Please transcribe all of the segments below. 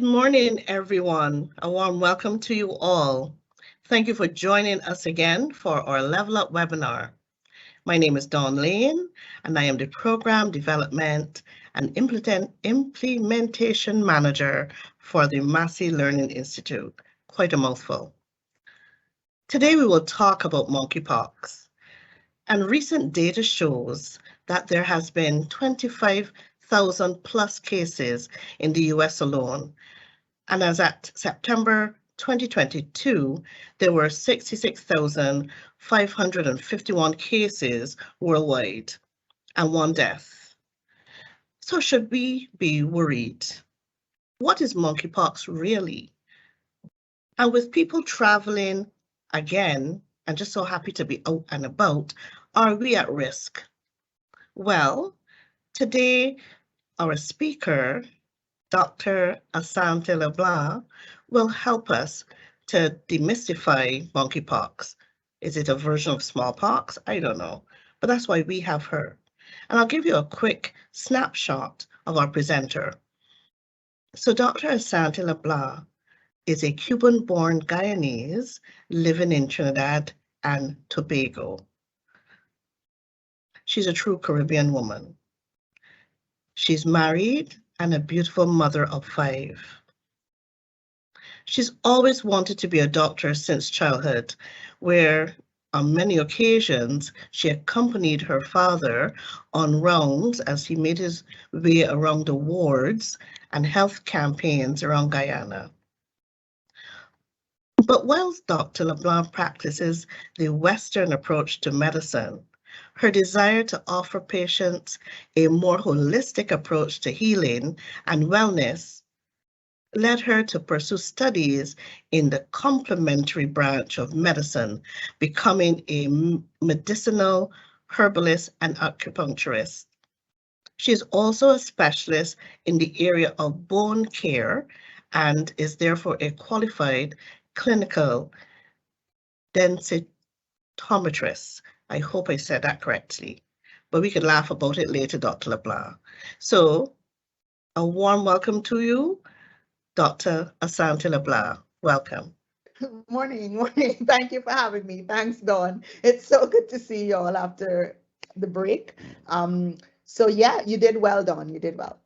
morning, everyone. A warm welcome to you all. Thank you for joining us again for our Level Up webinar. My name is Dawn Lane, and I am the Program Development and Implementation Manager for the Massey Learning Institute. Quite a mouthful. Today we will talk about monkeypox. And recent data shows that there has been 25,000 plus cases in the US alone. And as at September 2022, there were 66,551 cases worldwide and 1 death. So should we be worried? What is monkeypox really? And with people traveling again, and just so happy to be out and about, are we at risk? Well, today our speaker, Dr. Asante LeBlanc, will help us to demystify monkeypox. Is it a version of smallpox? I don't know, but that's why we have her. And I'll give you a quick snapshot of our presenter. So Dr. Asante LeBlanc is a Cuban-born Guyanese living in Trinidad and Tobago. She's a true Caribbean woman. She's married and a beautiful mother of 5. She's always wanted to be a doctor since childhood, where on many occasions she accompanied her father on rounds as he made his way around the wards and health campaigns around Guyana. But whilst Dr. LeBlanc practices the Western approach to medicine, her desire to offer patients a more holistic approach to healing and wellness led her to pursue studies in the complementary branch of medicine, becoming a medicinal herbalist and acupuncturist. She is also a specialist in the area of bone care and is therefore a qualified clinical densitometrist. I hope I said that correctly, but we could laugh about it later, Dr. LeBlanc. So a warm welcome to you, Dr. Asante LeBlanc. Welcome. Morning. Thank you for having me. Thanks, Dawn. It's so good to see you all after the break. So yeah, you did well, Dawn. You did well.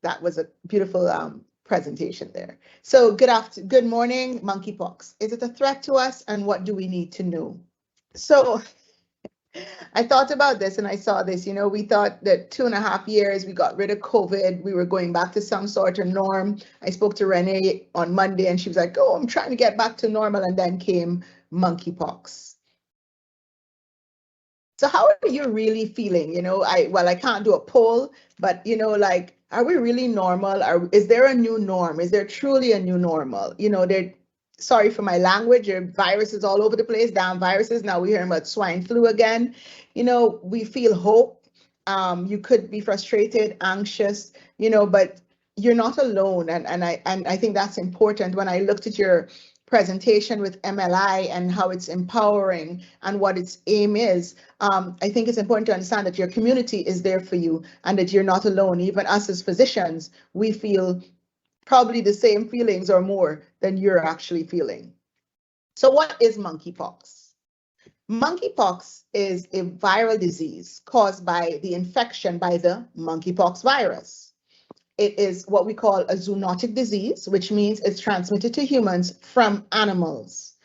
That was a beautiful presentation there. So good morning, monkeypox. Is it a threat to us, and what do we need to know? So I thought about this and I saw this, we thought that 2.5 years, we got rid of COVID. We were going back to some sort of norm. I spoke to Renee on Monday and she was like, oh, I'm trying to get back to normal. And then came monkeypox. So how are you really feeling? I can't do a poll, but are we really normal? Is there a new norm? Is there truly a new normal? Sorry for my language, there are viruses all over the place, damn viruses. Now we're hearing about swine flu again. We feel hope. You could be frustrated, anxious, but you're not alone. And I think that's important. When I looked at your presentation with MLI and how it's empowering and what its aim is, I think it's important to understand that your community is there for you and that you're not alone. Even us as physicians, we feel probably the same feelings or more than you're actually feeling. So what is monkeypox? Monkeypox is a viral disease caused by the infection by the monkeypox virus. It is what we call a zoonotic disease, which means it's transmitted to humans from animals.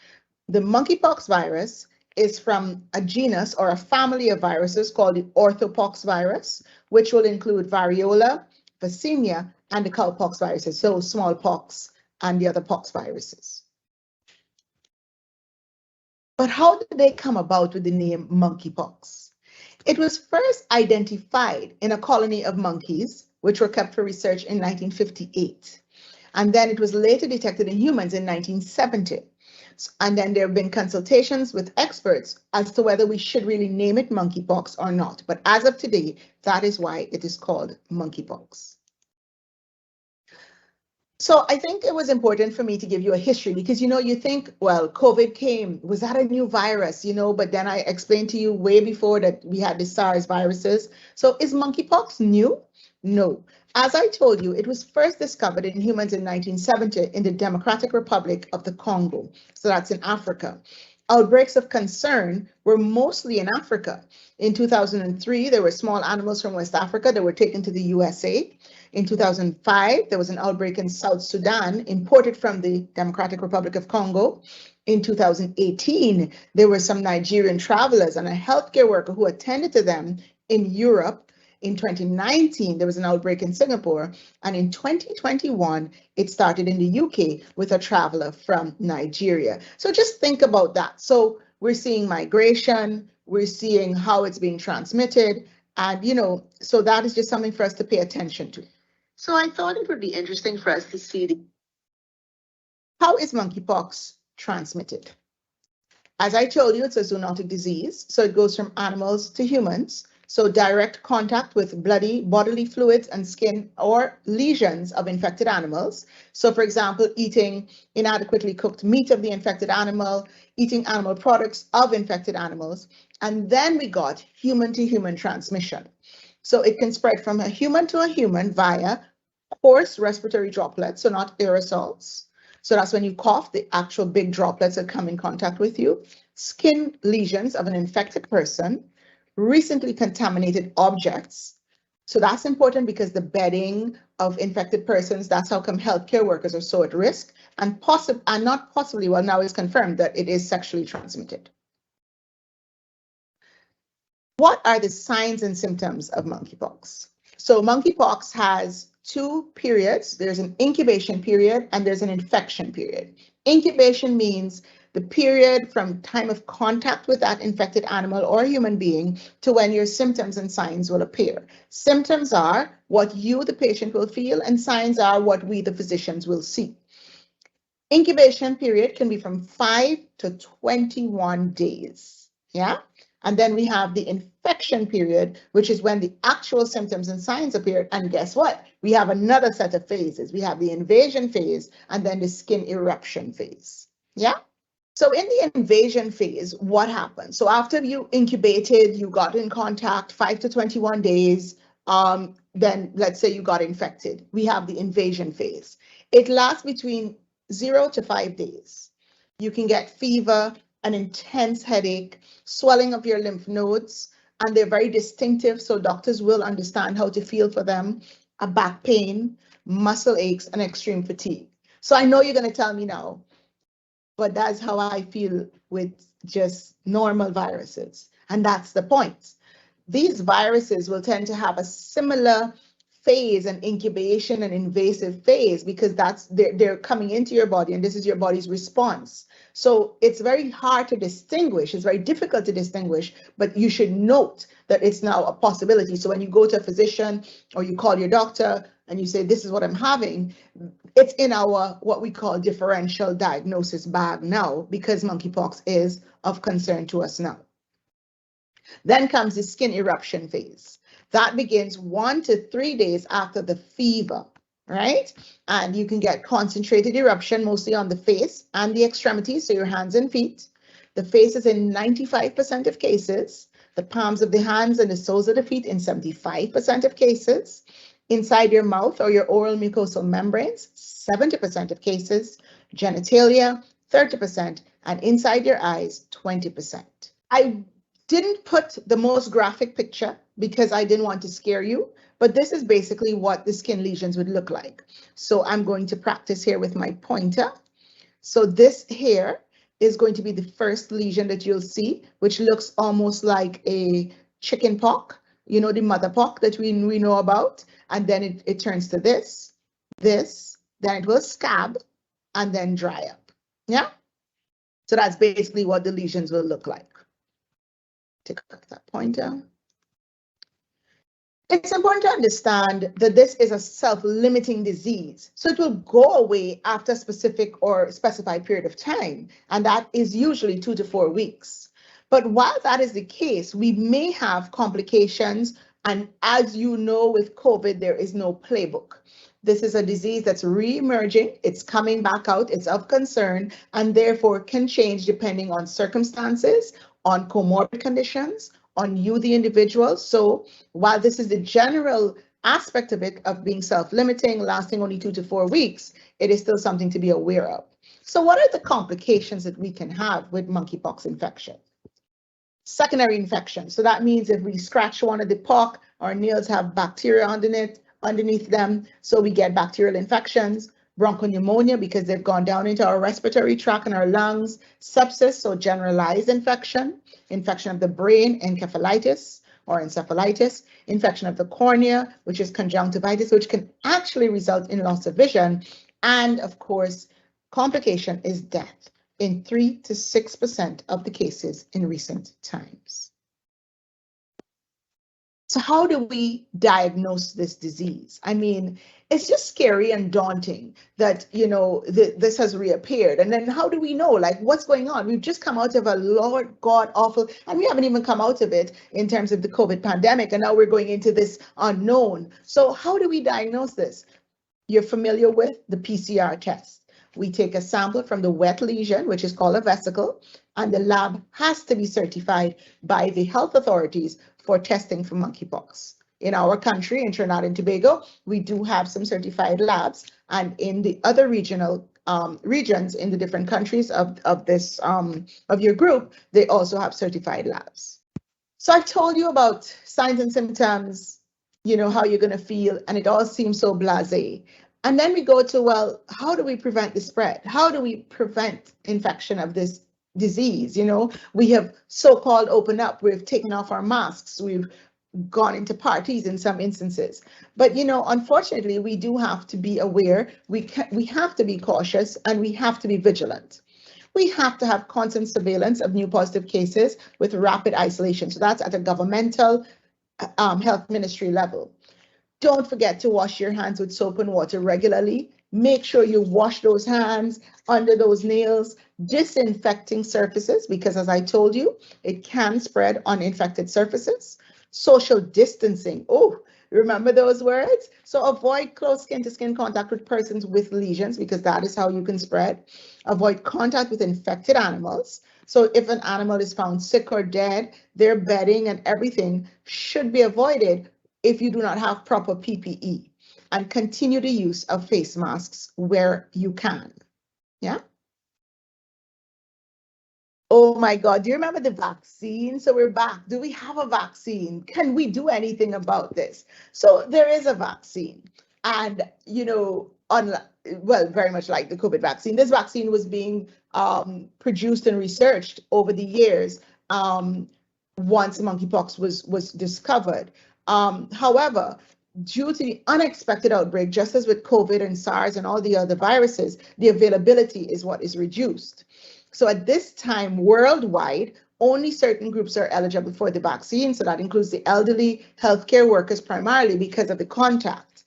The monkeypox virus is from a genus or a family of viruses called the orthopox virus, which will include variola, Vaccinia, and the cowpox viruses, so smallpox and the other pox viruses. But how did they come about with the name monkeypox? It was first identified in a colony of monkeys, which were kept for research in 1958. And then it was later detected in humans in 1970. And then there have been consultations with experts as to whether we should really name it monkeypox or not. But as of today, that is why it is called monkeypox. So I think it was important for me to give you a history because, you think, well, COVID came, was that a new virus, but then I explained to you way before that we had the SARS viruses. So is monkeypox new? No. As I told you, it was first discovered in humans in 1970 in the Democratic Republic of the Congo. So that's in Africa. Outbreaks of concern were mostly in Africa. In 2003, there were small animals from West Africa that were taken to the USA. In 2005, there was an outbreak in South Sudan, imported from the Democratic Republic of Congo. In 2018, there were some Nigerian travelers and a healthcare worker who attended to them in Europe. In 2019, there was an outbreak in Singapore, and in 2021, it started in the UK with a traveler from Nigeria. So just think about that. So we're seeing migration, we're seeing how it's being transmitted, and so that is just something for us to pay attention to. So I thought it would be interesting for us to see how is monkeypox transmitted. As I told you, it's a zoonotic disease, so it goes from animals to humans. So direct contact with bloody bodily fluids and skin or lesions of infected animals. So for example, eating inadequately cooked meat of the infected animal, eating animal products of infected animals. And then we got human to human transmission. So it can spread from a human to a human via coarse respiratory droplets, so not aerosols. So that's when you cough, the actual big droplets that come in contact with you. Skin lesions of an infected person, recently contaminated objects. So that's important because the bedding of infected persons, that's how come healthcare workers are so at risk, and not possibly, well, now it's confirmed that it is sexually transmitted. What are the signs and symptoms of monkeypox? So monkeypox has two periods. There's an incubation period and there's an infection period. Incubation means the period from time of contact with that infected animal or human being to when your symptoms and signs will appear. Symptoms are what you, the patient, will feel, and signs are what we, the physicians, will see. Incubation period can be from 5 to 21 days. Yeah. And then we have the infection period, which is when the actual symptoms and signs appear. And guess what? We have another set of phases. We have the invasion phase and then the skin eruption phase. Yeah. So in the invasion phase, what happens? So after you incubated, you got in contact 5 to 21 days, then let's say you got infected. We have the invasion phase. It lasts between 0 to 5 days. You can get fever, an intense headache, swelling of your lymph nodes, and they're very distinctive, so doctors will understand how to feel for them, a back pain, muscle aches, and extreme fatigue. So I know you're going to tell me now, but that's how I feel with just normal viruses. And that's the point. These viruses will tend to have a similar phase and incubation and invasive phase because they're coming into your body and this is your body's response. So it's very hard to distinguish. It's very difficult to distinguish, but you should note that it's now a possibility. So when you go to a physician or you call your doctor and you say, this is what I'm having, it's in our what we call differential diagnosis bag now because monkeypox is of concern to us now. Then comes the skin eruption phase. That begins 1 to 3 days after the fever, right? And you can get concentrated eruption mostly on the face and the extremities, so your hands and feet. The face is in 95% of cases, the palms of the hands and the soles of the feet in 75% of cases. Inside your mouth or your oral mucosal membranes, 70% of cases, genitalia, 30%, and inside your eyes, 20%. I didn't put the most graphic picture because I didn't want to scare you, but this is basically what the skin lesions would look like. So I'm going to practice here with my pointer. So this here is going to be the first lesion that you'll see, which looks almost like a chicken pox, you know, the mother pox that we know about. And then it turns to this, then it will scab and then dry up. Yeah. So that's basically what the lesions will look like. Take that pointer. It's important to understand that this is a self-limiting disease. So it will go away after a specific or specified period of time. And that is usually 2 to 4 weeks. But while that is the case, we may have complications. And as you know, with COVID, there is no playbook. This is a disease that's re-emerging. It's coming back out. It's of concern and therefore can change depending on circumstances, on comorbid conditions, on you, the individual. So while this is the general aspect of it, of being self-limiting, lasting only 2 to 4 weeks, it is still something to be aware of. So what are the complications that we can have with monkeypox infection? Secondary infection. So that means if we scratch one of the pock, our nails have bacteria underneath them, so we get bacterial infections. Bronchopneumonia, because they've gone down into our respiratory tract and our lungs. Sepsis, so generalized infection. Infection of the brain, encephalitis or encephalitis. Infection of the cornea, which is conjunctivitis, which can actually result in loss of vision. And of course, complication is death in 3 to 6% of the cases in recent times. So how do we diagnose this disease? I mean, it's just scary and daunting that, you know, this has reappeared. And then how do we know, like, what's going on? We've just come out of a Lord God awful, and we haven't even come out of it in terms of the COVID pandemic. And now we're going into this unknown. So how do we diagnose this? You're familiar with the PCR test. We take a sample from the wet lesion, which is called a vesicle, and the lab has to be certified by the health authorities for testing for monkeypox. In our country, in Trinidad and Tobago, we do have some certified labs, and in the other regional regions in the different countries of this of your group, they also have certified labs. So I've told you about signs and symptoms, you know, how you're going to feel, and it all seems so blasé. And then we go to, well, how do we prevent the spread? How do we prevent infection of this disease? You know, we have so-called opened up, we've taken off our masks, we've gone into parties in some instances. But, you know, unfortunately, we do have to be aware, we have to be cautious, and we have to be vigilant. We have to have constant surveillance of new positive cases with rapid isolation. So that's at a governmental health ministry level. Don't forget to wash your hands with soap and water regularly. Make sure you wash those hands under those nails, disinfecting surfaces, because as I told you, it can spread on infected surfaces. Social distancing. Oh, remember those words? So avoid close skin to skin contact with persons with lesions, because that is how you can spread. Avoid contact with infected animals. So if an animal is found sick or dead, their bedding and everything should be avoided if you do not have proper PPE, and continue the use of face masks where you can. Yeah. Oh my God, do you remember the vaccine? So we're back. Do we have a vaccine? Can we do anything about this? So there is a vaccine, and, you know, well, very much like the COVID vaccine, this vaccine was being produced and researched over the years once monkeypox was discovered. However, due to the unexpected outbreak, just as with COVID and SARS and all the other viruses, the availability is what is reduced. So at this time, worldwide, only certain groups are eligible for the vaccine. So that includes the elderly, healthcare workers primarily because of the contact.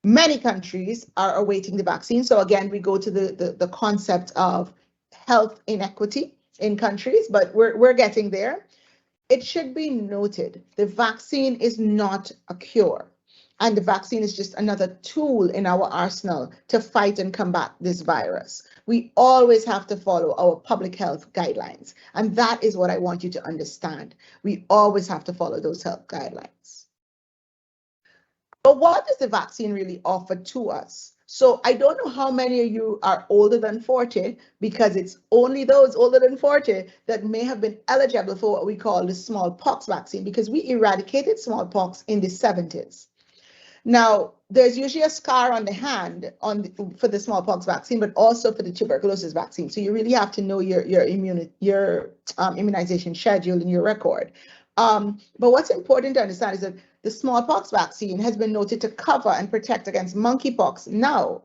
Many countries are awaiting the vaccine. So again, we go to the concept of health inequity in countries, but we're getting there. It should be noted, the vaccine is not a cure, and the vaccine is just another tool in our arsenal to fight and combat this virus. We always have to follow our public health guidelines, and that is what I want you to understand. We always have to follow those health guidelines. But what does the vaccine really offer to us? So I don't know how many of you are older than 40, because it's only those older than 40 that may have been eligible for what we call the smallpox vaccine, because we eradicated smallpox in the 70s. Now, there's usually a scar on the hand for the smallpox vaccine, but also for the tuberculosis vaccine. So you really have to know your immunization schedule and your record. But what's important to understand is that the smallpox vaccine has been noted to cover and protect against monkeypox now.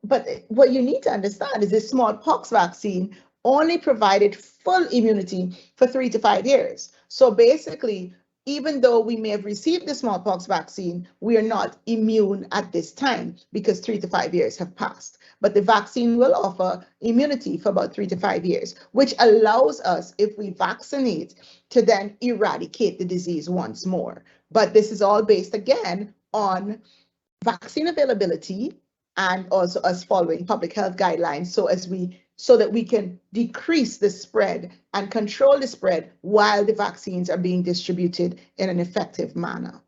But what you need to understand is this smallpox vaccine only provided full immunity for 3 to 5 years. So basically, even though we may have received the smallpox vaccine, we are not immune at this time because 3 to 5 years have passed. But the vaccine will offer immunity for about 3 to 5 years, which allows us, if we vaccinate, to then eradicate the disease once more. But this is all based, again, on vaccine availability and also us following public health guidelines so that we can decrease the spread and control the spread while the vaccines are being distributed in an effective manner.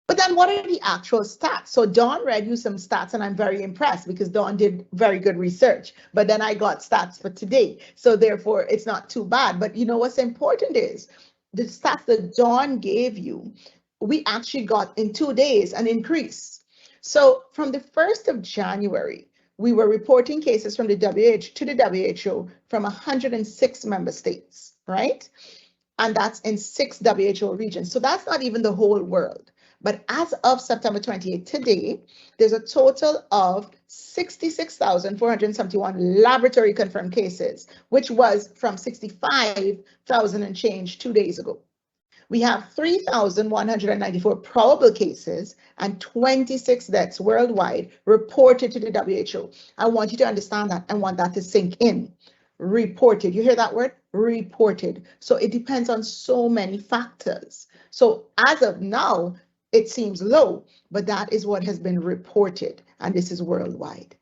But then what are the actual stats? So Dawn read you some stats and I'm very impressed because Dawn did very good research, but then I got stats for today. So therefore it's not too bad. But you know what's important is the stats that Dawn gave you, we actually got in 2 days an increase. So from the 1st of January, we were reporting cases from the WHO to the WHO from 106 member states, right? And that's in 6 WHO regions. So that's not even the whole world. But as of September 28th, today, there's a total of 66,471 laboratory confirmed cases, which was from 65,000 and change 2 days ago. We have 3,194 probable cases and 26 deaths worldwide reported to the WHO. I want you to understand that. I want that to sink in. Reported. You hear that word? Reported. So it depends on so many factors. So as of now, it seems low, but that is what has been reported, and this is worldwide.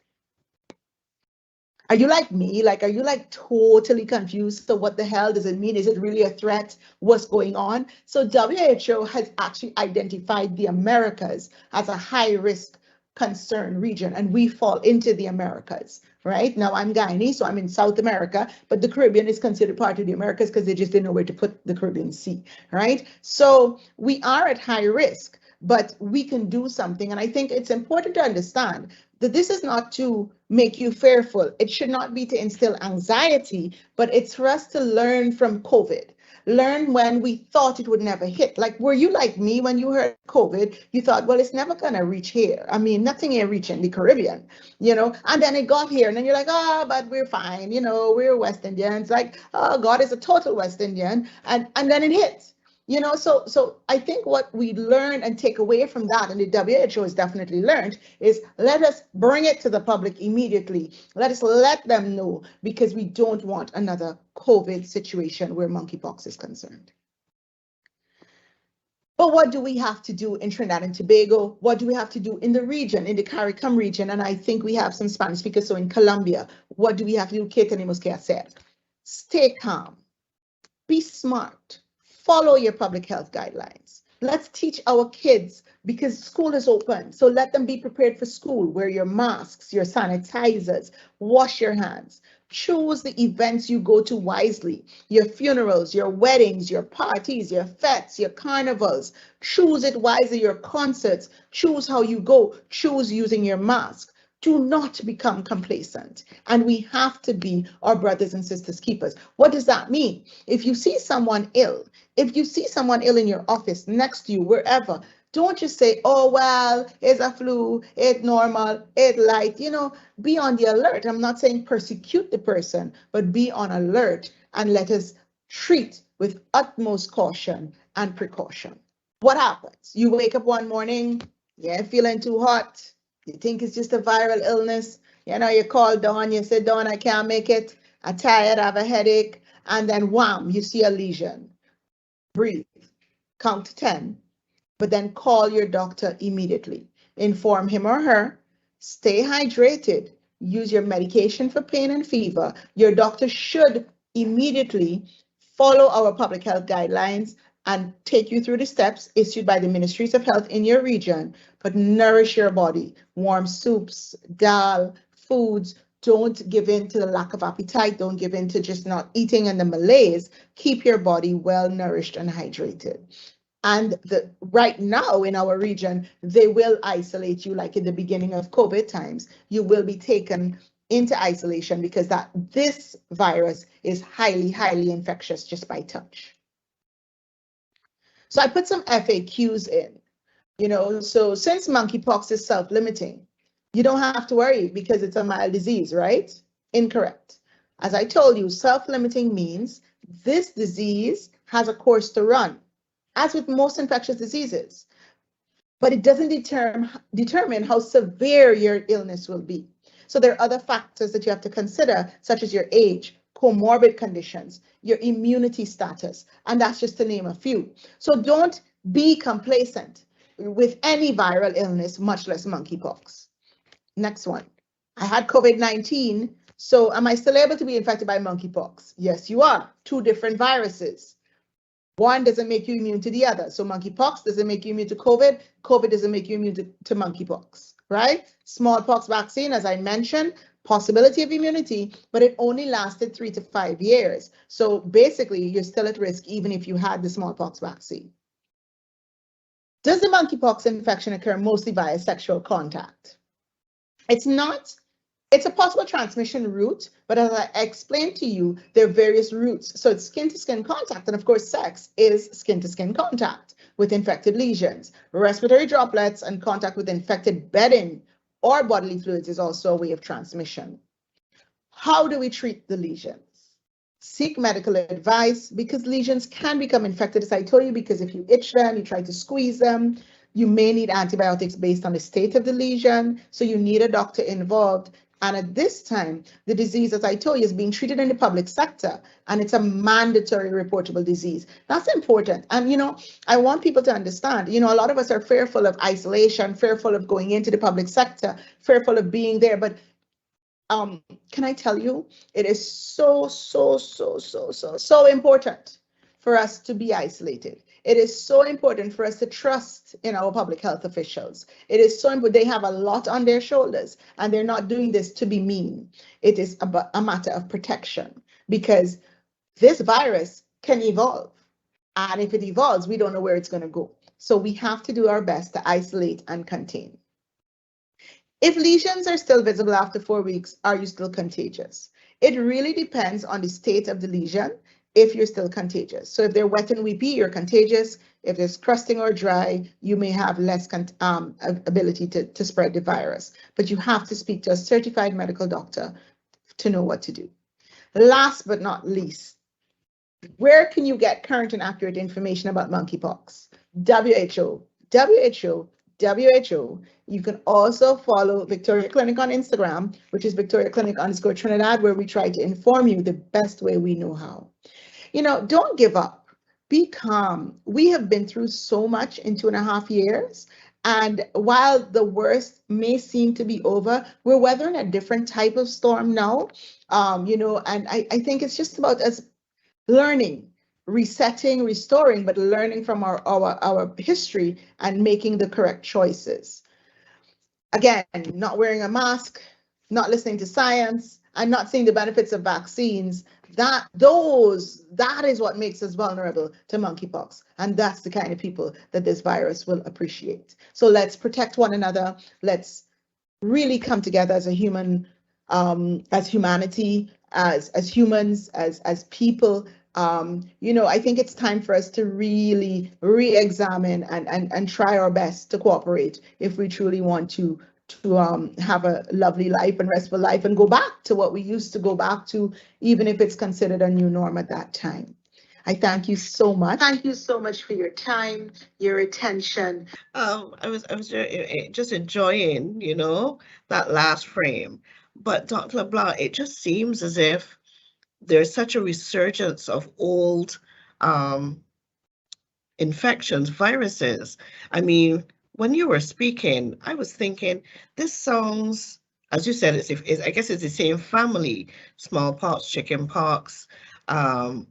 Are you like me? Like, are you like totally confused? So what the hell does it mean? Is it really a threat? What's going on? So WHO has actually identified the Americas as a high risk concern region, and we fall into the Americas, right? Now I'm Guyanese, so I'm in South America, but the Caribbean is considered part of the Americas because they just didn't know where to put the Caribbean Sea, right? So we are at high risk, but we can do something. And I think it's important to understand that this is not to make you fearful. It should not be to instill anxiety, but it's for us to learn from COVID. Learn when we thought it would never hit. Like, were you like me when you heard COVID? You thought, well, it's never gonna reach here. I mean, nothing here reaching the Caribbean, you know, and then it got here and then you're like, oh, but we're fine. You know, we're West Indians. Like, oh, God is a total West Indian. And then it hits. You know, so I think what we learn and take away from that, and the WHO has definitely learned, is let us bring it to the public immediately. Let us let them know, because we don't want another COVID situation where monkeypox is concerned. But what do we have to do in Trinidad and Tobago? What do we have to do in the region, in the CARICOM region? And I think we have some Spanish speakers. So in Colombia, what do we have to do? Que tenemos que hacer? Stay calm, be smart. Follow your public health guidelines. Let's teach our kids, because school is open. So let them be prepared for school. Wear your masks, your sanitizers, wash your hands. Choose the events you go to wisely. Your funerals, your weddings, your parties, your fetes, your carnivals. Choose it wisely, your concerts. Choose how you go. Choose using your mask. Do not become complacent. And we have to be our brothers and sisters keepers. What does that mean? If you see someone ill, in your office, next to you, wherever, don't just say, oh, well, it's a flu, it's normal, it's light, you know, be on the alert. I'm not saying persecute the person, but be on alert and let us treat with utmost caution and precaution. What happens? You wake up one morning, you're feeling too hot. You think it's just a viral illness. You know, you call Dawn, you say, Dawn, I can't make it. I'm tired, I have a headache. And then wham, you see a lesion. Breathe, count to 10, but then call your doctor immediately. Inform him or her, stay hydrated, use your medication for pain and fever. Your doctor should immediately follow our public health guidelines and take you through the steps issued by the Ministries of Health in your region, but nourish your body. Warm soups, dal, foods. Don't give in to the lack of appetite. Don't give in to just not eating and the malaise. Keep your body well nourished and hydrated. And right now in our region, they will isolate you like in the beginning of COVID times. You will be taken into isolation because this virus is highly, highly infectious just by touch. So I put some FAQs in, you know, so since monkeypox is self-limiting, you don't have to worry because it's a mild disease, right? Incorrect. As I told you, self-limiting means this disease has a course to run, as with most infectious diseases, but it doesn't determine how severe your illness will be. So there are other factors that you have to consider, such as your age, comorbid conditions, your immunity status, and that's just to name a few. So don't be complacent with any viral illness, much less monkeypox. Next one. I had COVID-19, so am I still able to be infected by monkeypox? Yes, you are. 2 different viruses. One doesn't make you immune to the other. So monkeypox doesn't make you immune to COVID. COVID doesn't make you immune to monkeypox, right? Smallpox vaccine, as I mentioned, possibility of immunity, but it only lasted 3 to 5 years. So basically, you're still at risk even if you had the smallpox vaccine. Does the monkeypox infection occur mostly via sexual contact? It's not. It's a possible transmission route, but as I explained to you, there are various routes. So it's skin-to-skin contact, and of course, sex is skin-to-skin contact with infected lesions. Respiratory droplets and contact with infected bedding or bodily fluids is also a way of transmission. How do we treat the lesions? Seek medical advice, because lesions can become infected, as I told you, because if you itch them, you try to squeeze them, you may need antibiotics based on the state of the lesion, so you need a doctor involved. And at this time, the disease, as I told you, is being treated in the public sector, and it's a mandatory reportable disease. That's important. And, you know, I want people to understand, you know, a lot of us are fearful of isolation, fearful of going into the public sector, fearful of being there. But can I tell you, it is so important for us to be isolated. It is so important for us to trust in our public health officials. It is so important. They have a lot on their shoulders, and they're not doing this to be mean. It is a matter of protection, because this virus can evolve. And if it evolves, we don't know where it's going to go. So we have to do our best to isolate and contain. If lesions are still visible after 4 weeks, are you still contagious? It really depends on the state of the lesion if you're still contagious. So if they're wet and weepy, you're contagious. If there's crusting or dry, you may have less ability to spread the virus. But you have to speak to a certified medical doctor to know what to do. Last but not least, where can you get current and accurate information about monkeypox? WHO. You can also follow Victoria Clinic on Instagram, which is Victoria Clinic_Trinidad, where we try to inform you the best way we know how. You know, don't give up. Be calm. We have been through so much in 2.5 years. And while the worst may seem to be over, we're weathering a different type of storm now. You know, and I think it's just about us learning, resetting, restoring, but learning from our history and making the correct choices. Again, not wearing a mask, not listening to science, and not seeing the benefits of vaccines, that is what makes us vulnerable to monkeypox. And that's the kind of people that this virus will appreciate. So let's protect one another. Let's really come together as a human, as humanity, as humans, as people. You know, I think it's time for us to really re-examine and try our best to cooperate if we truly want to have a lovely life and restful life and go back to what we used to go back to, even if it's considered a new norm at that time. I thank you so much. Thank you so much for your time, your attention. I was just enjoying, you know, that last frame. But Dr. LeBlanc, it just seems as if there's such a resurgence of old infections, viruses. I mean, when you were speaking, I was thinking, this sounds, as you said, I guess it's the same family, smallpox, chickenpox, and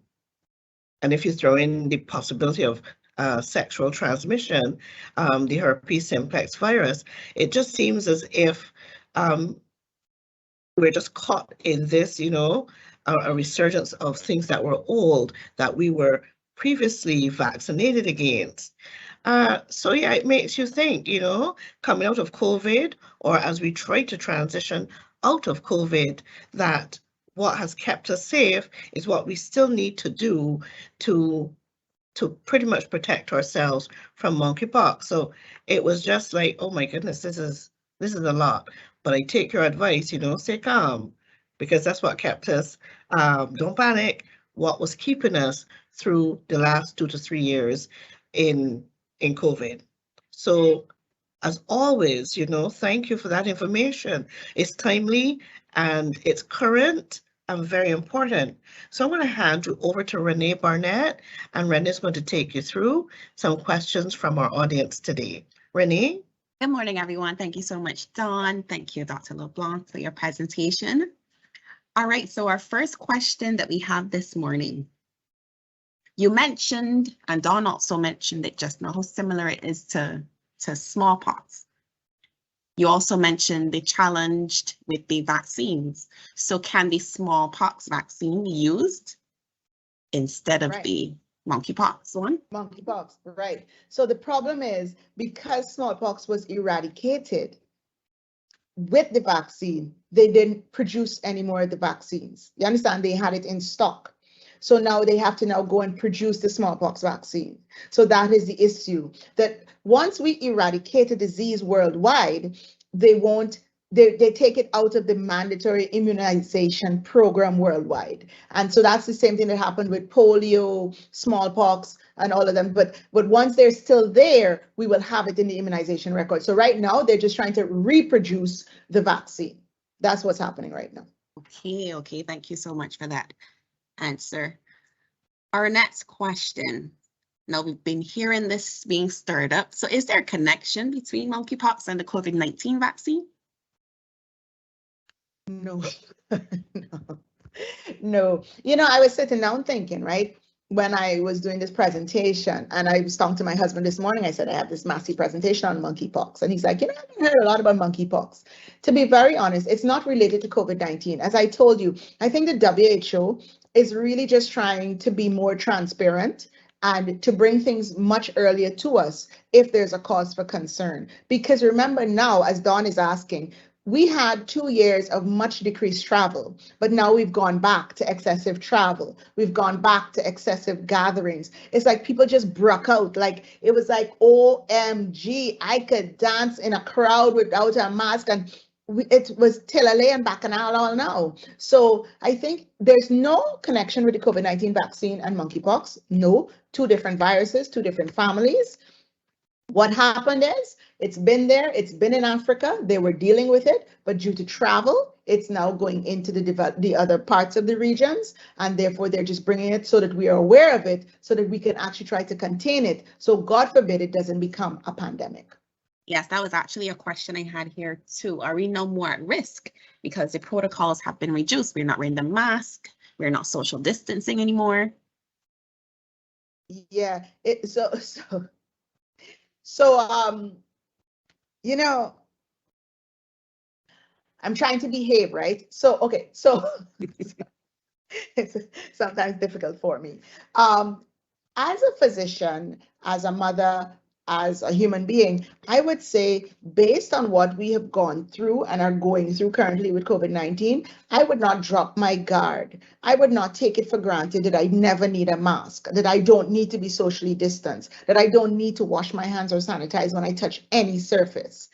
if you throw in the possibility of sexual transmission, the herpes simplex virus, it just seems as if we're just caught in this, you know, a resurgence of things that were old, that we were previously vaccinated against. So yeah, it makes you think, you know, coming out of COVID, or as we try to transition out of COVID, that what has kept us safe is what we still need to do to pretty much protect ourselves from monkeypox. So it was just like, oh my goodness, this is a lot. But I take your advice, you know, stay calm, because that's what kept us. Don't panic. What was keeping us through the last 2 to 3 years in COVID. So as always, you know, thank you for that information. It's timely and it's current and very important. So I'm going to hand you over to Renee Barnett, and Renee's going to take you through some questions from our audience today. Renee? Good morning, everyone. Thank you so much, Dawn. Thank you, Dr. LeBlanc, for your presentation. All right, so our first question that we have this morning. You mentioned, and Dawn also mentioned it just now, how similar it is to smallpox. You also mentioned the challenge with the vaccines. So can the smallpox vaccine be used instead of Right. the monkeypox one? Monkeypox, right. So the problem is because smallpox was eradicated with the vaccine, they didn't produce any more of the vaccines. You understand? They had it in stock. So now they have to now go and produce the smallpox vaccine. So that is the issue, that once we eradicate a disease worldwide, they won't, they take it out of the mandatory immunization program worldwide. And so that's the same thing that happened with polio, smallpox, and all of them. But once they're still there, we will have it in the immunization record. So right now, they're just trying to reproduce the vaccine. That's what's happening right now. Okay, thank you so much for that answer. Our next question. Now, we've been hearing this being stirred up. So is there a connection between monkeypox and the COVID-19 vaccine? No, no. You know, I was sitting down thinking, right, when I was doing this presentation, and I was talking to my husband this morning, I said, I have this massive presentation on monkeypox. And he's like, you know, I haven't heard a lot about monkeypox. To be very honest, it's not related to COVID-19. As I told you, I think the WHO is really just trying to be more transparent and to bring things much earlier to us if there's a cause for concern. Because remember now, as Dawn is asking, we had 2 years of much decreased travel, but now we've gone back to excessive travel. We've gone back to excessive gatherings. It's like people just broke out. Like it was like, OMG, I could dance in a crowd without a mask, and it was Tilale and Bacchanal now. So I think there's no connection with the COVID-19 vaccine and monkeypox. No, 2 different viruses, 2 different families. What happened is, it's been there, it's been in Africa, they were dealing with it, but due to travel, it's now going into the other parts of the regions, and therefore they're just bringing it so that we are aware of it, so that we can actually try to contain it. So God forbid it doesn't become a pandemic. Yes, that was actually a question I had here too. Are we no more at risk because the protocols have been reduced? We're not wearing the mask, we're not social distancing anymore. Yeah, you know, I'm trying to behave, right? So, okay, so it's sometimes difficult for me. As a physician, as a mother, as a human being, I would say, based on what we have gone through and are going through currently with COVID-19, I would not drop my guard. I would not take it for granted that I never need a mask, that I don't need to be socially distanced, that I don't need to wash my hands or sanitize when I touch any surface.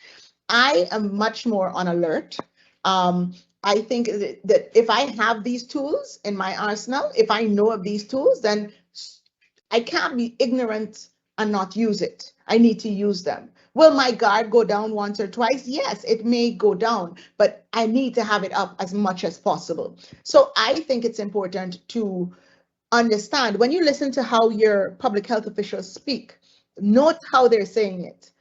I am much more on alert. I think that if I have these tools in my arsenal, if I know of these tools, then I can't be ignorant and not use it. I need to use them. Will my guard go down once or twice? Yes, it may go down, but I need to have it up as much as possible. So I think it's important to understand when you listen to how your public health officials speak, note how they're saying it.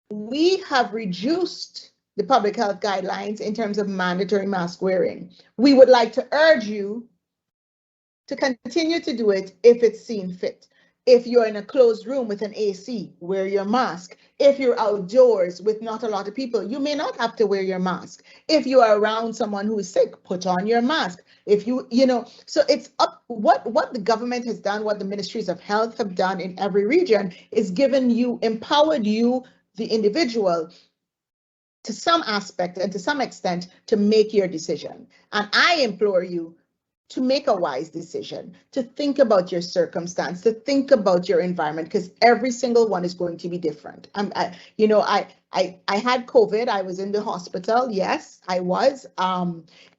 We have reduced the public health guidelines in terms of mandatory mask wearing. We would like to urge you to continue to do it if it's seen fit. If you're in a closed room with an AC, wear your mask. If you're outdoors with not a lot of people, you may not have to wear your mask. If you are around someone who is sick, put on your mask. If you know, so it's up, what the government has done, what the ministries of health have done in every region is given you, empowered you, the individual, to some aspect and to some extent to make your decision. And I implore you to make a wise decision, to think about your circumstance, to think about your environment, because every single one is going to be different. I had COVID. I was in the hospital. Yes, I was.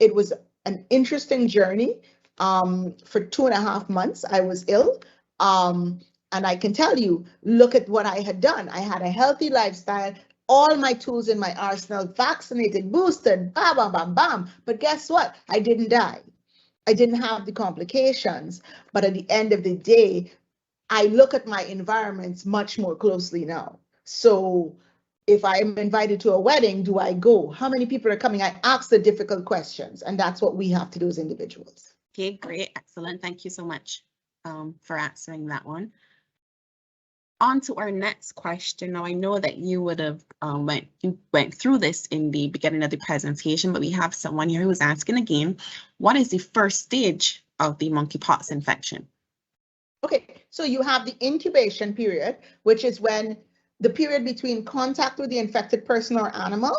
It was an interesting journey. For 2.5 months, I was ill. And I can tell you, look at what I had done. I had a healthy lifestyle, all my tools in my arsenal, vaccinated, boosted, bam, bam, bam, bam. But guess what? I didn't die. I didn't have the complications, but at the end of the day, I look at my environments much more closely now. So if I'm invited to a wedding, do I go? How many people are coming? I ask the difficult questions, and that's what we have to do as individuals. Okay, great, excellent. Thank you so much. for answering that one. On to our next question. Now, I know that you would have went through this in the beginning of the presentation, but we have someone here who's asking again, what is the first stage of the monkeypox infection? Okay, so you have the incubation period, which is when the period between contact with the infected person or animal,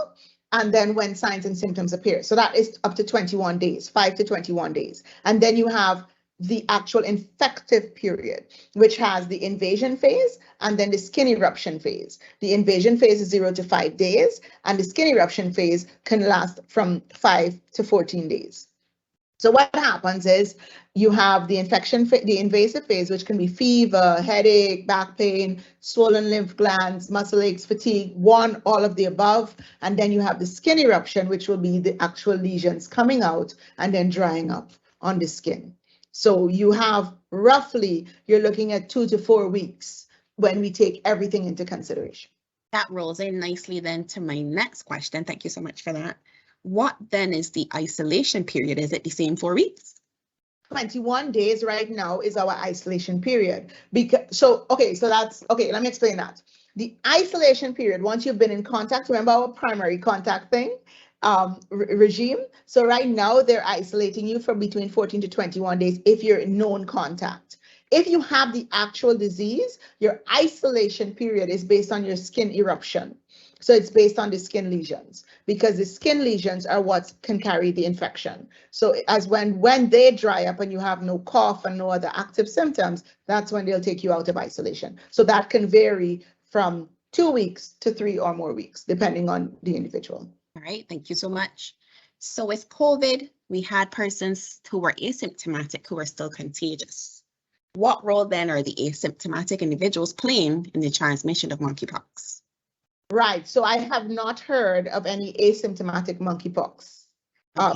and then when signs and symptoms appear. So that is up to 21 days, 5 to 21 days. And then you have the actual infective period, which has the invasion phase and then the skin eruption phase. The invasion phase is 0 to 5 days, and the skin eruption phase can last from 5 to 14 days. So what happens is you have the the invasive phase, which can be fever, headache, back pain, swollen lymph glands, muscle aches, fatigue, all of the above. And then you have the skin eruption, which will be the actual lesions coming out and then drying up on the skin. So you have roughly, you're looking at 2 to 4 weeks when we take everything into consideration. That rolls in nicely then to my next question. Thank you so much for that. What then is the isolation period? Is it the same 4 weeks? 21 days right now is our isolation period. Let me explain that. The isolation period, once you've been in contact, remember our primary contact thing, regime. So right now they're isolating you for between 14 to 21 days if you're in known contact. If you have the actual disease, your isolation period is based on your skin eruption. So it's based on the skin lesions, because the skin lesions are what can carry the infection. So as when they dry up and you have no cough and no other active symptoms, that's when they'll take you out of isolation. So that can vary from 2 weeks to 3 or more weeks, depending on the individual. All right, thank you so much. So with COVID, we had persons who were asymptomatic who were still contagious. What role then are the asymptomatic individuals playing in the transmission of monkeypox? Right. So I have not heard of any asymptomatic monkeypox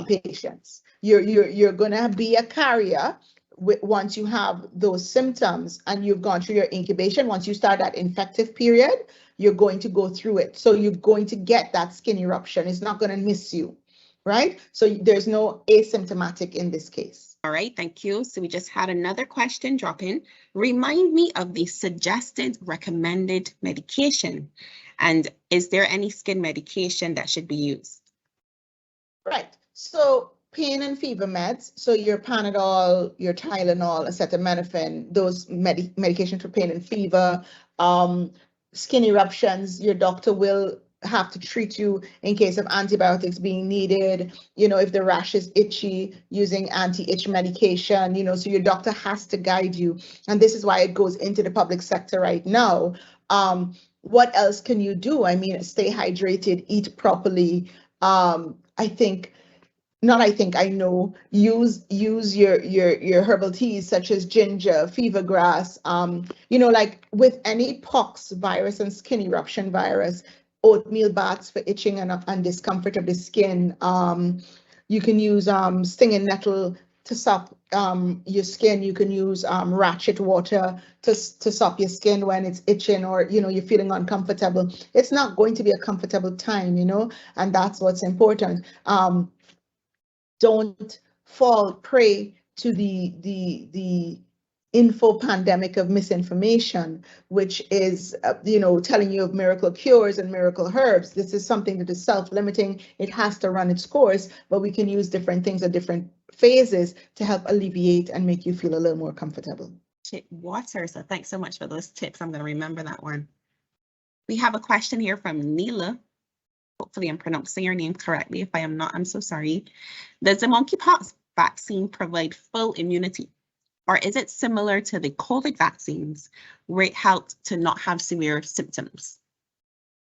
patients. You're going to be a carrier once you have those symptoms and you've gone through your incubation. Once you start that infective period, you're going to go through it. So you're going to get that skin eruption. It's not going to miss you, right? So there's no asymptomatic in this case. All right, thank you. So we just had another question drop in. Remind me of the suggested recommended medication. And is there any skin medication that should be used? Right. So pain and fever meds. So your Panadol, your Tylenol, acetaminophen, those medication for pain and fever. Skin eruptions, your doctor will have to treat you in case of antibiotics being needed. If the rash is itchy, using anti-itch medication, so your doctor has to guide you. And this is why it goes into the public sector right now. What else can you do? I mean, stay hydrated, eat properly. I know, use your herbal teas such as ginger, fever grass. Like with any pox virus and skin eruption virus, oatmeal baths for itching and discomfort of the skin. You can use stinging nettle to sop your skin. You can use ratchet water to sop your skin when it's itching or you're feeling uncomfortable. It's not going to be a comfortable time, and that's what's important. Don't fall prey to the info pandemic of misinformation, which is telling you of miracle cures and miracle herbs. This is something that is self-limiting. It has to run its course, but we can use different things at different phases to help alleviate and make you feel a little more comfortable. Water. So thanks so much for those tips. I'm going to remember that one. We have a question here from Neela. Hopefully I'm pronouncing your name correctly. If I am not, I'm so sorry. Does the monkeypox vaccine provide full immunity? Or is it similar to the COVID vaccines where it helped to not have severe symptoms?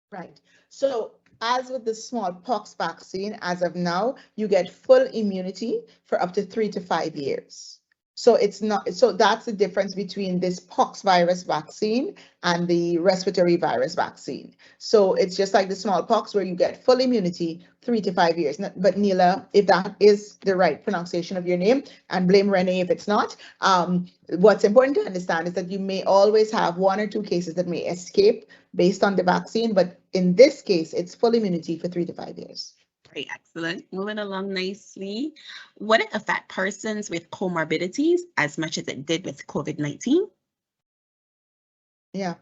Right. So as with the smallpox vaccine, as of now, you get full immunity for up to 3 to 5 years. So that's the difference between this pox virus vaccine and the respiratory virus vaccine. So it's just like the smallpox where you get full immunity 3 to 5 years. But Neela, if that is the right pronunciation of your name, and blame Renee if it's not, what's important to understand is that you may always have 1 or 2 cases that may escape based on the vaccine. But in this case, it's full immunity for 3 to 5 years. Very excellent. Moving along nicely. Would it affect persons with comorbidities as much as it did with COVID-19? Yeah,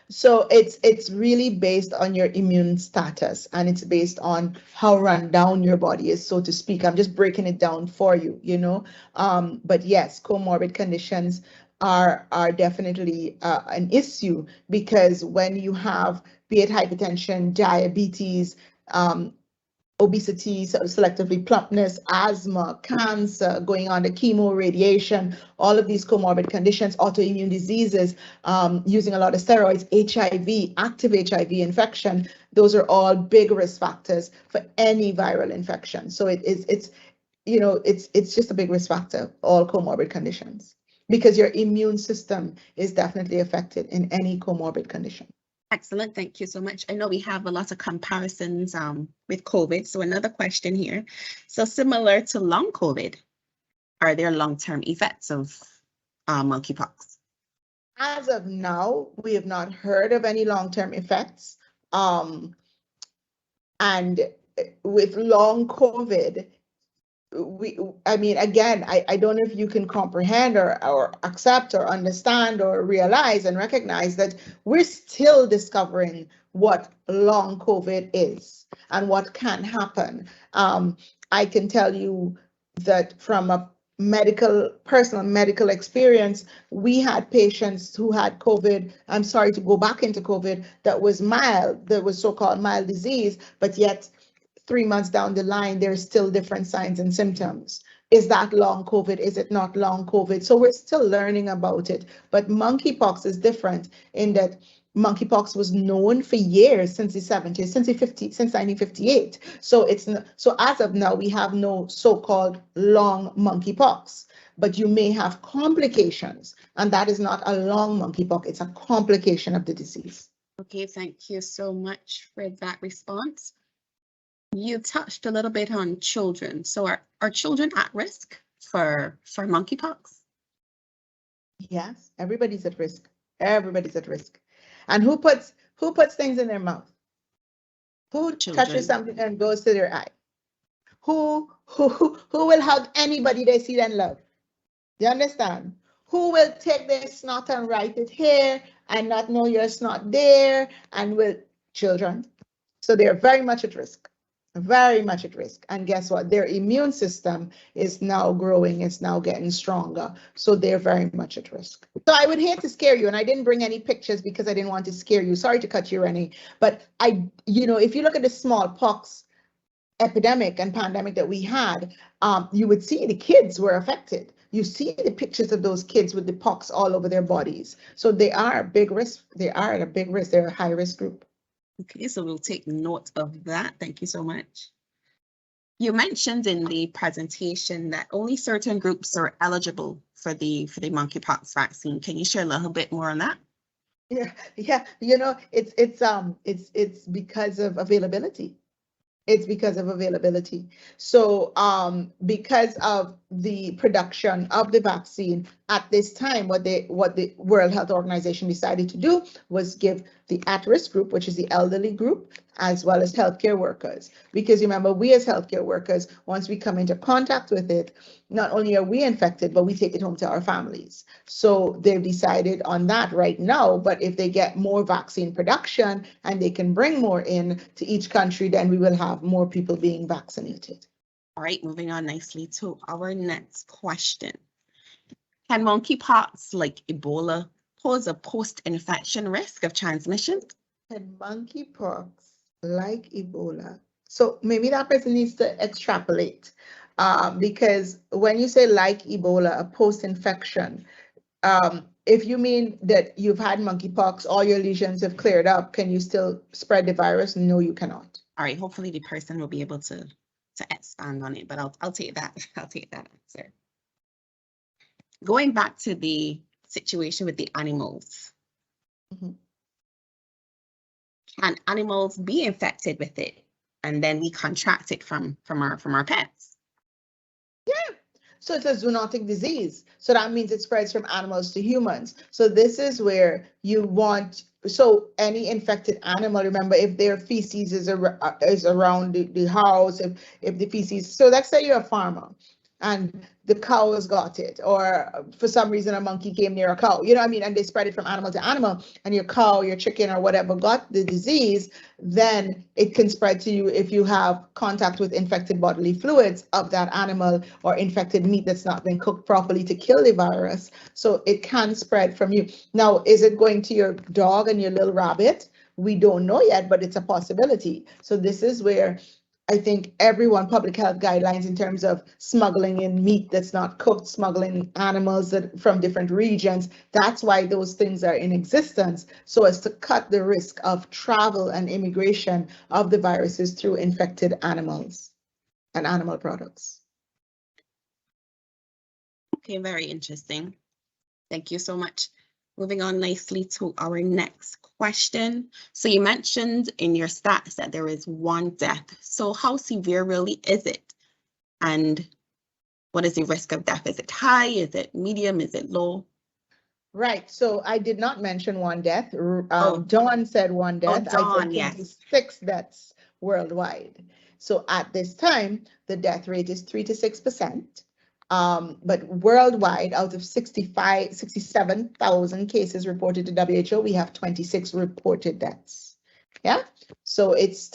so it's really based on your immune status, and it's based on how run down your body is, so to speak. I'm just breaking it down for you, you know. But yes, comorbid conditions are definitely an issue, because when you have, be it hypertension, diabetes, obesity, selectively plumpness, asthma, cancer, going on to chemo, radiation, all of these comorbid conditions, autoimmune diseases, using a lot of steroids, HIV, active HIV infection, those are all big risk factors for any viral infection. So it's you know, it's just a big risk factor, all comorbid conditions, because your immune system is definitely affected in any comorbid condition. Excellent. Thank you so much. I know we have a lot of comparisons with COVID. So another question here. So similar to long COVID, are there long-term effects of monkeypox? As of now, we have not heard of any long-term effects. And with long COVID, I mean, again, I don't know if you can comprehend or accept or understand or realize and recognize that we're still discovering what long COVID is and what can happen. I can tell you that from a personal medical experience, we had patients who had COVID, I'm sorry to go back into COVID, that was mild, that was so-called mild disease, but yet 3 months down the line, there's still different signs and symptoms. Is that long COVID? Is it not long COVID? So we're still learning about it. But monkeypox is different in that monkeypox was known for years, since the 70s, since 1958. So so as of now, we have no so-called long monkeypox, but you may have complications, and that is not a long monkeypox. It's a complication of the disease. Okay, thank you so much for that response. You touched a little bit on children. So are children at risk for monkeypox? Yes, everybody's at risk. Everybody's at risk. And who puts things in their mouth? Who Children. touches something and goes to their eye? Who will hug anybody they see and love? You understand? Who will take their snot and write it here and not know your snot there? And children. So they're very much at risk. Very much at risk. And guess what? Their immune system is now growing, it's now getting stronger. So they're very much at risk. So I would hate to scare you, and I didn't bring any pictures because I didn't want to scare you. Sorry to cut you, Rennie. But if you look at the smallpox epidemic and pandemic that we had, you would see the kids were affected. You see the pictures of those kids with the pox all over their bodies. So they are a big risk. They are at a big risk. They're a high risk group. Okay, so we'll take note of that. Thank you so much. You mentioned in the presentation that only certain groups are eligible for the monkeypox vaccine. Can you share a little bit more on that? Yeah. It's because of availability. It's because of availability. So because of the production of the vaccine at this time, what the World Health Organization decided to do was give the at-risk group, which is the elderly group, as well as healthcare workers. Because remember, we as healthcare workers, once we come into contact with it, not only are we infected, but we take it home to our families. So they've decided on that right now, but if they get more vaccine production and they can bring more in to each country, then we will have more people being vaccinated. All right, moving on nicely to our next question. Can monkeypox, like Ebola, pose a post-infection risk of transmission? Can monkeypox, like Ebola, so maybe that person needs to extrapolate, because when you say like Ebola, a post-infection, if you mean that you've had monkeypox, all your lesions have cleared up, can you still spread the virus? No, you cannot. All right, hopefully the person will be able to expand on it, but I'll take that. I'll take that answer. Going back to the situation with the animals. Mm-hmm. Can animals be infected with it and then we contract it from our pets? Yeah. So it's a zoonotic disease. So that means it spreads from animals to humans. So this is where you want, so any infected animal, remember, if their feces is around the house, if the feces, so let's say you're a farmer and the cow has got it, or for some reason a monkey came near a cow, you know what I mean, and they spread it from animal to animal, and your cow, your chicken, or whatever got the disease, then it can spread to you if you have contact with infected bodily fluids of that animal or infected meat that's not been cooked properly to kill the virus. So it can spread from you. Now, is it going to your dog and your little rabbit? We don't know yet, but it's a possibility. So this is where I think everyone, public health guidelines in terms of smuggling in meat that's not cooked, smuggling animals from different regions, that's why those things are in existence, so as to cut the risk of travel and immigration of the viruses through infected animals and animal products. Okay, very interesting. Thank you so much. Moving on nicely to our next question. So you mentioned in your stats that there is 1 death. So how severe really is it? And what is the risk of death? Is it high? Is it medium? Is it low? Right. So I did not mention 1 death. Dawn said 1 death. Dawn, I said yes. 26 deaths worldwide. So at this time, the death rate is 3 to 6%. But worldwide, out of 67,000 cases reported to WHO, we have 26 reported deaths. Yeah. So it's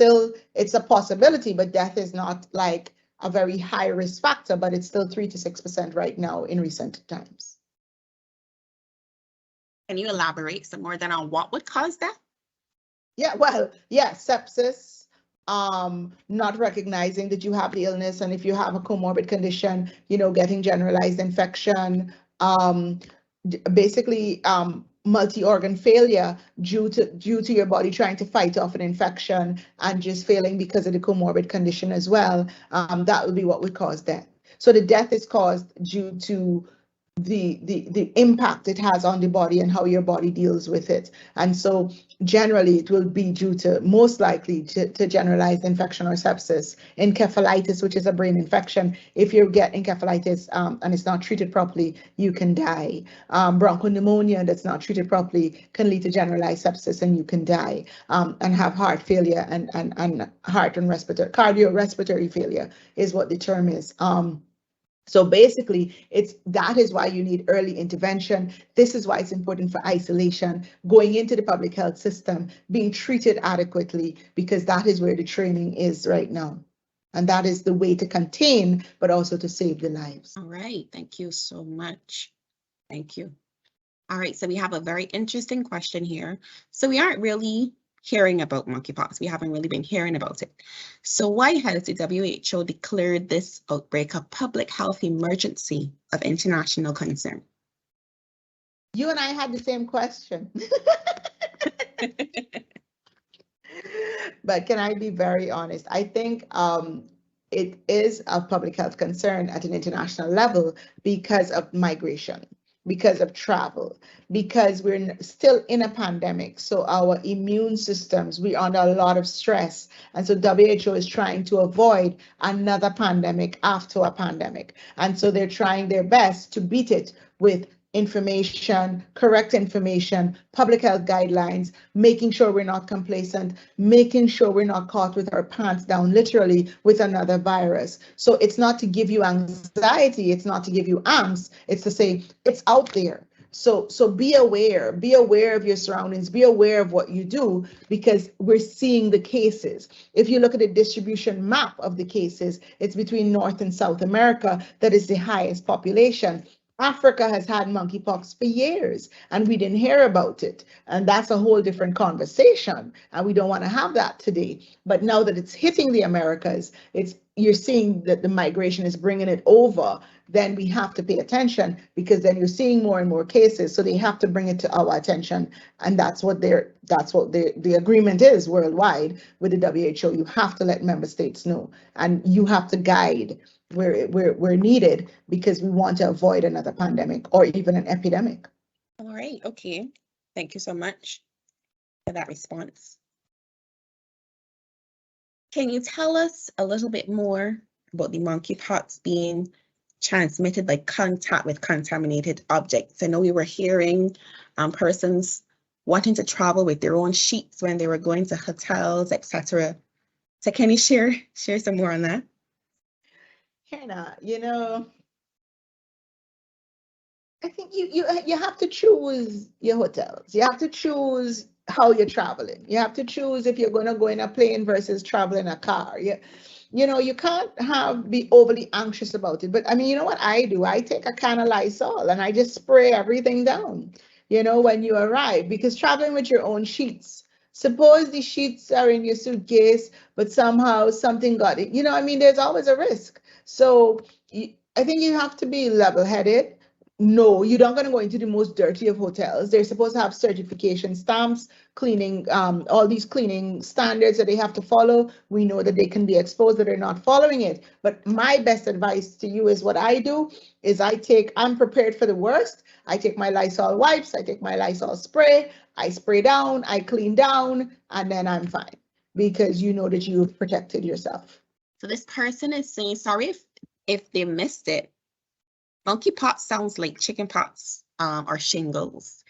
a possibility, but death is not like a very high risk factor, but it's still 3 to 6% right now in recent times. Can you elaborate some more then on what would cause that? Yeah, well, yeah, sepsis, not recognizing that you have the illness, and if you have a comorbid condition, you know, getting generalized infection, basically multi-organ failure due to your body trying to fight off an infection and just failing because of the comorbid condition as well. That would be what would cause death. So the death is caused due to the impact it has on the body and how your body deals with it. And so generally it will be due to, most likely to generalized infection or sepsis. Encephalitis, which is a brain infection, if you get encephalitis and it's not treated properly, you can die. Bronchopneumonia that's not treated properly can lead to generalized sepsis and you can die, and have heart failure and heart and cardiorespiratory failure is what the term is. So basically, that is why you need early intervention. This is why it's important for isolation, going into the public health system, being treated adequately, because that is where the training is right now. And that is the way to contain, but also to save the lives. All right, thank you so much. Thank you. All right, so we have a very interesting question here. So we aren't really hearing about monkeypox. We haven't really been hearing about it. So why has the WHO declared this outbreak a public health emergency of international concern? You and I had the same question. But can I be very honest? I think it is a public health concern at an international level because of migration, because of travel, because we're still in a pandemic. So our immune systems, we're under a lot of stress. And so WHO is trying to avoid another pandemic after a pandemic. And so they're trying their best to beat it with information, correct information, public health guidelines, making sure we're not complacent, making sure we're not caught with our pants down, literally, with another virus. So it's not to give you anxiety, it's not to give you angst, it's to say it's out there. So be aware of your surroundings, be aware of what you do, because we're seeing the cases. If you look at the distribution map of the cases, it's between North and South America that is the highest population. Africa has had monkeypox for years and we didn't hear about it. And that's a whole different conversation. And we don't want to have that today. But now that it's hitting the Americas, you're seeing that the migration is bringing it over. Then we have to pay attention, because then you're seeing more and more cases. So they have to bring it to our attention. And that's what the agreement is worldwide with the WHO. You have to let member states know, and you have to guide where needed, because we want to avoid another pandemic or even an epidemic. All right, okay. Thank you so much for that response. Can you tell us a little bit more about the monkeypox being transmitted by contact with contaminated objects. I know we were hearing persons wanting to travel with their own sheets when they were going to hotels, etc. So can you share some more on that? Hannah, you know, I think you have to choose your hotels. You have to choose how you're traveling. You have to choose if you're going to go in a plane versus travel in a car. You know, you can't be overly anxious about it. But I mean, you know what I do? I take a can of Lysol and I just spray everything down, you know, when you arrive, because traveling with your own sheets, suppose the sheets are in your suitcase, but somehow something got it. You know, I mean, there's always a risk. So I think you have to be level-headed. No, you're not going to go into the most dirty of hotels. They're supposed to have certification stamps, cleaning, all these cleaning standards that they have to follow. We know that they can be exposed that they're not following it. But my best advice to you is what I do is I'm prepared for the worst. I take my Lysol wipes, I take my Lysol spray, I spray down, I clean down, and then I'm fine because you know that you've protected yourself. So this person is saying, sorry if they missed it. Monkeypox sounds like chickenpox or shingles.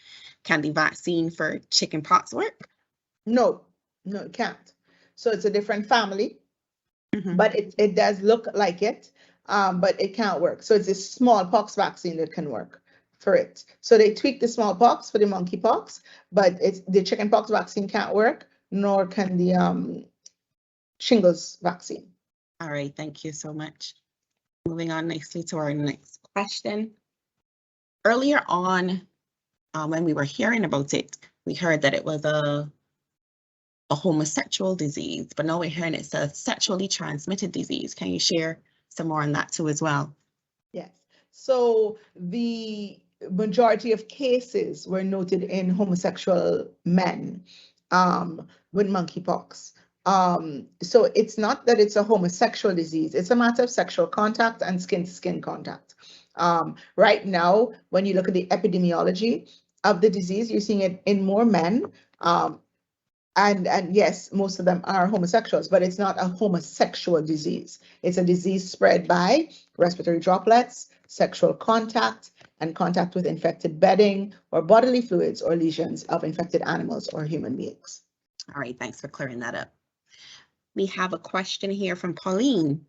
Can the vaccine for chickenpox work? No, it can't. So it's a different family, but it does look like it, but it can't work. So it's a smallpox vaccine that can work for it. So they tweak the smallpox for the monkeypox, but the chickenpox vaccine can't work, nor can the shingles vaccine. All right, thank you so much. Moving on nicely to our next question. Earlier on, when we were hearing about it, we heard that it was a homosexual disease, but now we're hearing it's a sexually transmitted disease. Can you share some more on that too as well? Yes. So the majority of cases were noted in homosexual men with monkeypox. So it's not that it's a homosexual disease, it's a matter of sexual contact and skin-to-skin contact. Right now, when you look at the epidemiology of the disease, you're seeing it in more men. And yes, most of them are homosexuals, but it's not a homosexual disease. It's a disease spread by respiratory droplets, sexual contact, and contact with infected bedding or bodily fluids or lesions of infected animals or human beings. All right, thanks for clearing that up. We have a question here from Pauline.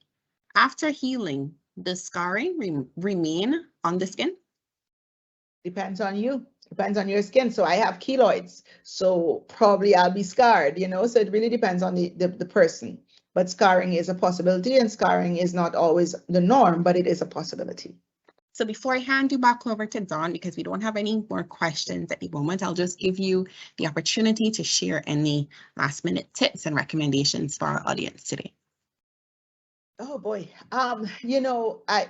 After healing, does scarring remain on the skin? Depends on you. Depends on your skin. So I have keloids, so probably I'll be scarred, you know, so it really depends on the person. But scarring is a possibility, and scarring is not always the norm, but it is a possibility. So before I hand you back over to Dawn, because we don't have any more questions at the moment, I'll just give you the opportunity to share any last minute tips and recommendations for our audience today. Oh boy, you know, I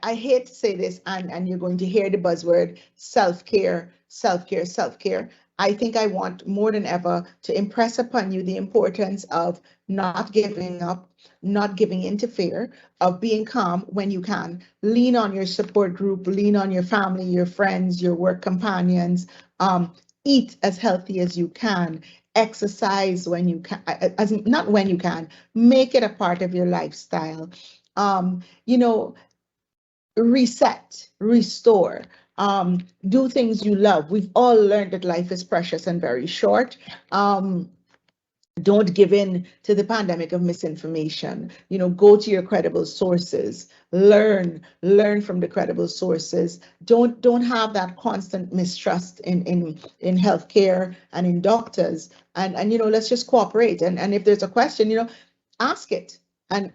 hate to say this, and you're going to hear the buzzword self-care, self-care, self-care. I think I want more than ever to impress upon you the importance of not giving up, not giving in to fear, of being calm when you can. Lean on your support group, lean on your family, your friends, your work companions. Eat as healthy as you can. Exercise when you can, not when you can, make it a part of your lifestyle. You know, reset, restore, do things you love. We've all learned that life is precious and very short. Don't give in to the pandemic of misinformation. You know, go to your credible sources, learn from the credible sources. Don't have that constant mistrust in healthcare and in doctors. And you know, let's just cooperate. And if there's a question, you know, ask it and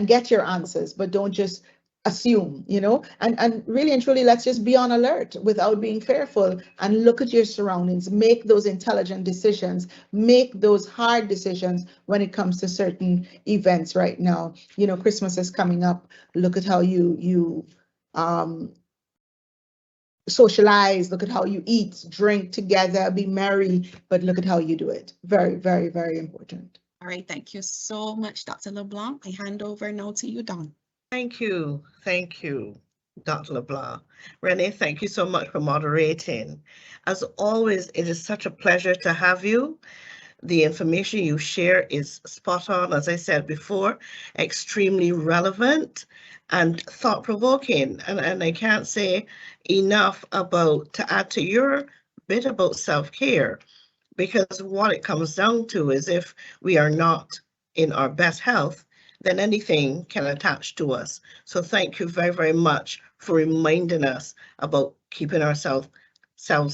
get your answers, but don't just assume, you know, and really and truly, let's just be on alert without being fearful and look at your surroundings, make those intelligent decisions, make those hard decisions when it comes to certain events right now. You know, Christmas is coming up. Look at how you socialize, look at how you eat, drink together, be merry, but look at how you do it. Very, very, very important. All right, thank you so much, Dr. LeBlanc. I hand over now to you, Dawn. Thank you, Dr. LeBlanc. Renee, thank you so much for moderating. As always, it is such a pleasure to have you. The information you share is spot on, as I said before, extremely relevant and thought-provoking. And I can't say enough about, to add to your bit about self-care, because what it comes down to is if we are not in our best health, then anything can attach to us. So thank you very, very much for reminding us about keeping ourselves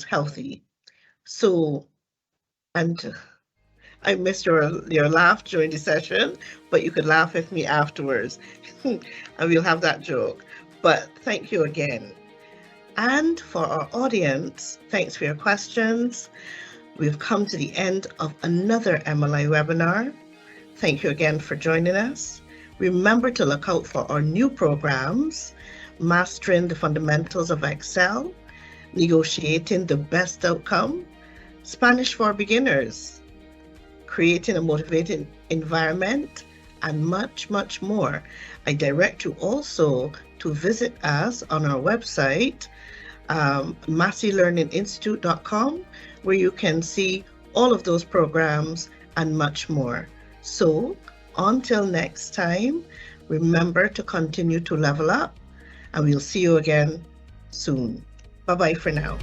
healthy. So, and I missed your laugh during the session, but you could laugh with me afterwards and we'll have that joke. But thank you again. And for our audience, thanks for your questions. We've come to the end of another MLI webinar. Thank you again for joining us. Remember to look out for our new programs, Mastering the Fundamentals of Excel, Negotiating the Best Outcome, Spanish for Beginners, Creating a Motivating Environment, and much, much more. I direct you also to visit us on our website, MasseyLearningInstitute.com, where you can see all of those programs and much more. So until next time, remember to continue to level up, and we'll see you again soon. Bye-bye for now.